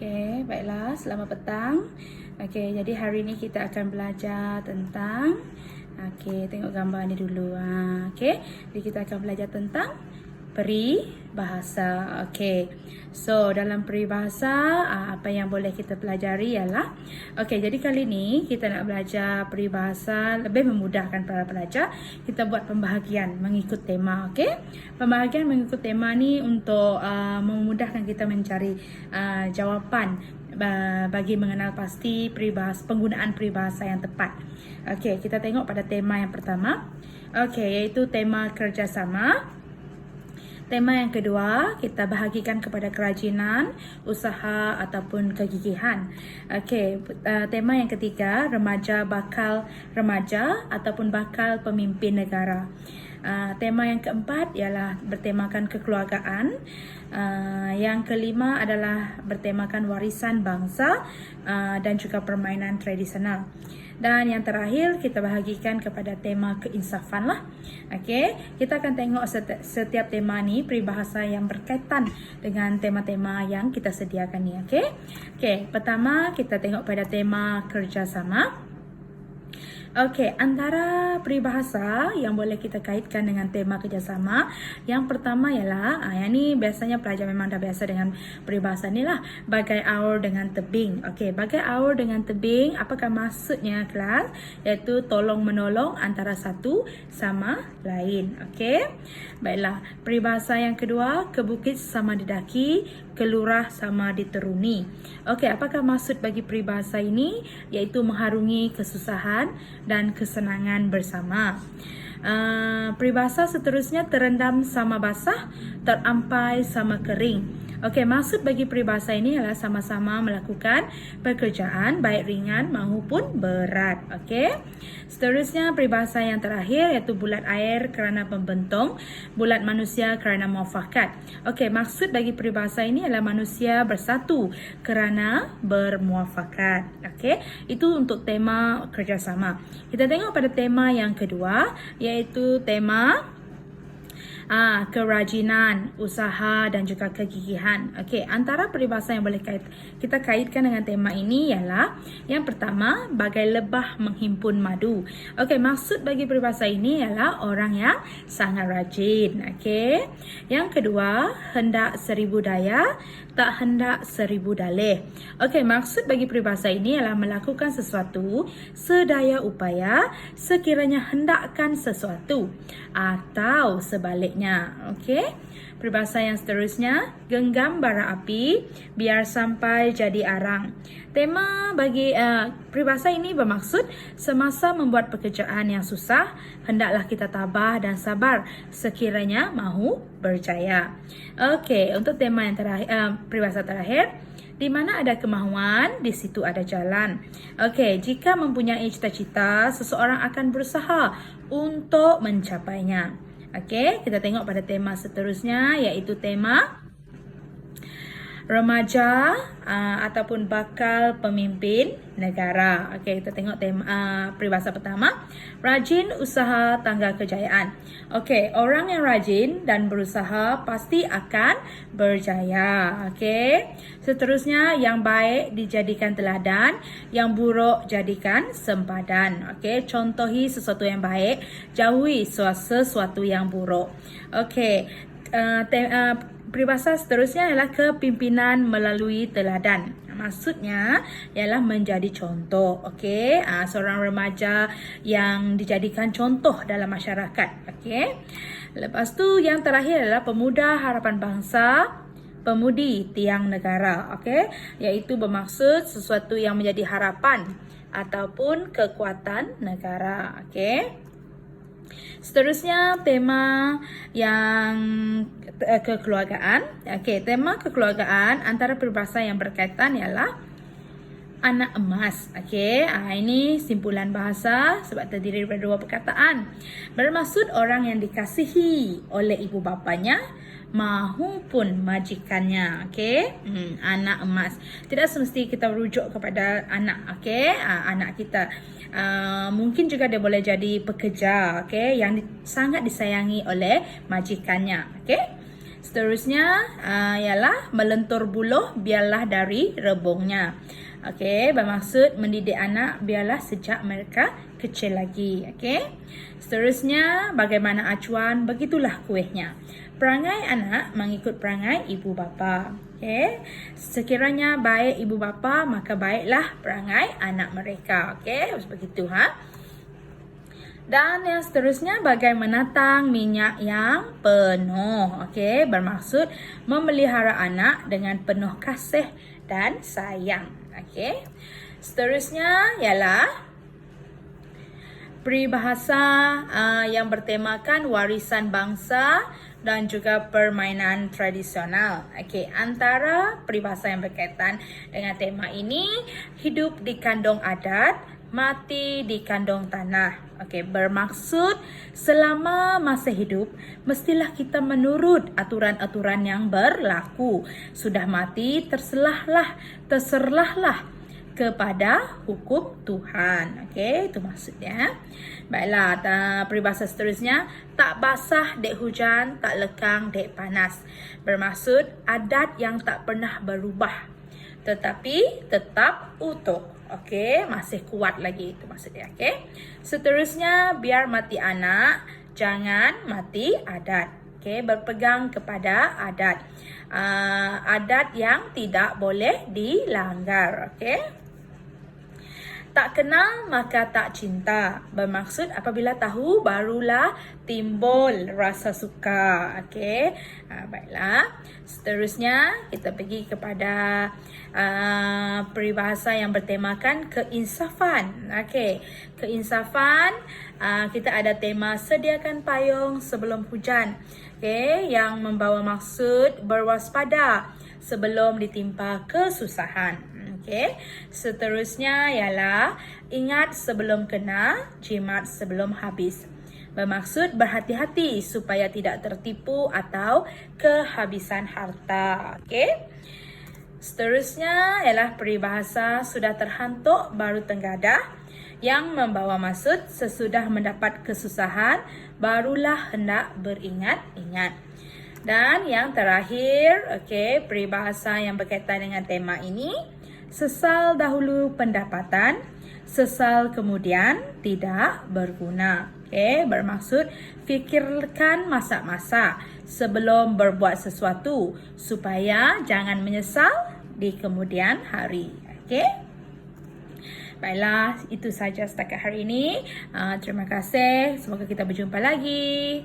Okey, baiklah, selamat petang. Okey, jadi hari ini kita akan belajar tentang tengok gambar ni dulu. Okey, jadi kita akan belajar tentang peribahasa. Okey. So, dalam peribahasa apa yang boleh kita pelajari ialah jadi kali ni kita nak belajar peribahasa lebih memudahkan para pelajar. Kita buat pembahagian mengikut tema, okey? Pembahagian mengikut tema ni untuk memudahkan kita mencari jawapan bagi mengenal pasti penggunaan peribahasa yang tepat. Okey, kita tengok pada tema yang pertama. Okey, iaitu tema kerjasama. Tema yang kedua, kita bahagikan kepada kerajinan, usaha ataupun kegigihan. Okey, tema yang ketiga, remaja bakal remaja ataupun bakal pemimpin negara. Tema yang keempat ialah bertemakan kekeluargaan. Yang kelima adalah bertemakan warisan bangsa dan juga permainan tradisional. Dan yang terakhir kita bahagikan kepada tema keinsafan lah. Okey, kita akan tengok setiap tema ni peribahasa yang berkaitan dengan tema-tema yang kita sediakan ni. Okey, pertama kita tengok pada tema kerjasama. Okey, antara peribahasa yang boleh kita kaitkan dengan tema kerjasama, yang pertama ialah, yang ni biasanya pelajar memang dah biasa dengan peribahasa ni lah, bagai aur dengan tebing. Okey, bagai aur dengan tebing, apakah maksudnya kelas? Iaitu tolong menolong antara satu sama lain. Okey, baiklah. Peribahasa yang kedua, ke bukit sama didaki, ke lurah sama diteruni. Okey, apakah maksud bagi peribahasa ini? Iaitu mengharungi kesusahan dan kesenangan bersama. Peribahasa seterusnya, terendam sama basah, terampai sama kering. Okey, maksud bagi peribahasa ini adalah sama-sama melakukan pekerjaan baik ringan maupun berat. Okey. Seterusnya peribahasa yang terakhir iaitu bulat air kerana pembentong, bulat manusia kerana muafakat. Okey, maksud bagi peribahasa ini adalah manusia bersatu kerana bermuafakat. Okey, itu untuk tema kerjasama. Kita tengok pada tema yang kedua iaitu tema kerajinan, usaha dan juga kegigihan. Okey, antara peribahasa yang boleh kita kaitkan dengan tema ini ialah yang pertama, bagai lebah menghimpun madu. Okey, maksud bagi peribahasa ini ialah orang yang sangat rajin. Okey. Yang kedua, hendak 1000 daya, tak hendak 1000 dalih. Okey, maksud bagi peribahasa ini ialah melakukan sesuatu sedaya upaya sekiranya hendakkan sesuatu atau sebaliknya. Okey. Peribahasa yang seterusnya, genggam bara api biar sampai jadi arang. Tema bagi peribahasa ini bermaksud semasa membuat pekerjaan yang susah, hendaklah kita tabah dan sabar sekiranya mahu berjaya. Okey, untuk tema yang terakhir, peribahasa terakhir, di mana ada kemahuan, di situ ada jalan. Okey, jika mempunyai cita-cita, seseorang akan berusaha untuk mencapainya. Okey, kita tengok pada tema seterusnya iaitu tema remaja ataupun bakal pemimpin negara. Okey, kita tengok tema peribahasa pertama, rajin usaha tangga kejayaan. Okey, orang yang rajin dan berusaha pasti akan berjaya. Okey. Seterusnya, yang baik dijadikan teladan, yang buruk jadikan sempadan. Okey, contohi sesuatu yang baik, jauhi sesuatu yang buruk. Okey. Peribahasa seterusnya ialah kepimpinan melalui teladan. Maksudnya ialah menjadi contoh. Okey, seorang remaja yang dijadikan contoh dalam masyarakat. Okey. Lepas tu yang terakhir adalah pemuda harapan bangsa, pemudi tiang negara. Okey, iaitu bermaksud sesuatu yang menjadi harapan ataupun kekuatan negara. Okey. Seterusnya tema yang kekeluargaan. Okey, tema kekeluargaan antara peribahasa yang berkaitan ialah anak emas. Okey, ini simpulan bahasa sebab terdiri daripada dua perkataan. Bermaksud orang yang dikasihi oleh ibu bapanya mahupun majikannya. Okey, anak emas. Tidak semesti kita merujuk kepada anak. Okey, anak kita. Mungkin juga dia boleh jadi pekerja, okey, yang sangat disayangi oleh majikannya. Okey. Seterusnya ialah melentur buluh biarlah dari rebungnya. Okey, bermaksud mendidik anak biarlah sejak mereka kecil lagi. Okey. Seterusnya, bagaimana acuan, begitulah kuihnya. Perangai anak mengikut perangai ibu bapa. Okey. Sekiranya baik ibu bapa, maka baiklah perangai anak mereka. Okey, begitu Dan yang seterusnya, bagai menatang minyak yang penuh. Okey, bermaksud memelihara anak dengan penuh kasih dan sayang. Okey. Seterusnya ialah peribahasa yang bertemakan warisan bangsa dan juga permainan tradisional. Okey, antara peribahasa yang berkaitan dengan tema ini, hidup di kandung adat, mati di kandung tanah. Okey, bermaksud selama masa hidup mestilah kita menurut aturan-aturan yang berlaku. Sudah mati terserahlah kepada hukum Tuhan. Okey, itu maksudnya. Baiklah, peribahasa seterusnya, tak basah dek hujan, tak lekang dek panas. Bermaksud adat yang tak pernah berubah, tetapi tetap utuh. Okey, masih kuat lagi, itu maksudnya. Okey. Seterusnya, biar mati anak, jangan mati adat. Okey, berpegang kepada adat. Adat yang tidak boleh dilanggar. Okey. Tak kenal maka tak cinta. Bermaksud apabila tahu barulah timbul rasa suka. Okey. Baiklah. Seterusnya kita pergi kepada peribahasa yang bertemakan keinsafan. Okey. Keinsafan, kita ada tema sediakan payung sebelum hujan. Okey, yang membawa maksud berwaspada sebelum ditimpa kesusahan. Okey. Seterusnya ialah ingat sebelum kena, jimat sebelum habis. Bermaksud berhati-hati supaya tidak tertipu atau kehabisan harta. Okey. Seterusnya ialah peribahasa sudah terhantuk baru tenggadah, yang membawa maksud sesudah mendapat kesusahan barulah hendak beringat-ingat. Dan yang terakhir, okey, peribahasa yang berkaitan dengan tema ini, sesal dahulu pendapatan, sesal kemudian tidak berguna. Okey, bermaksud fikirkan masa-masa sebelum berbuat sesuatu supaya jangan menyesal di kemudian hari. Okey. Baiklah, itu saja setakat hari ini. Terima kasih. Semoga kita berjumpa lagi.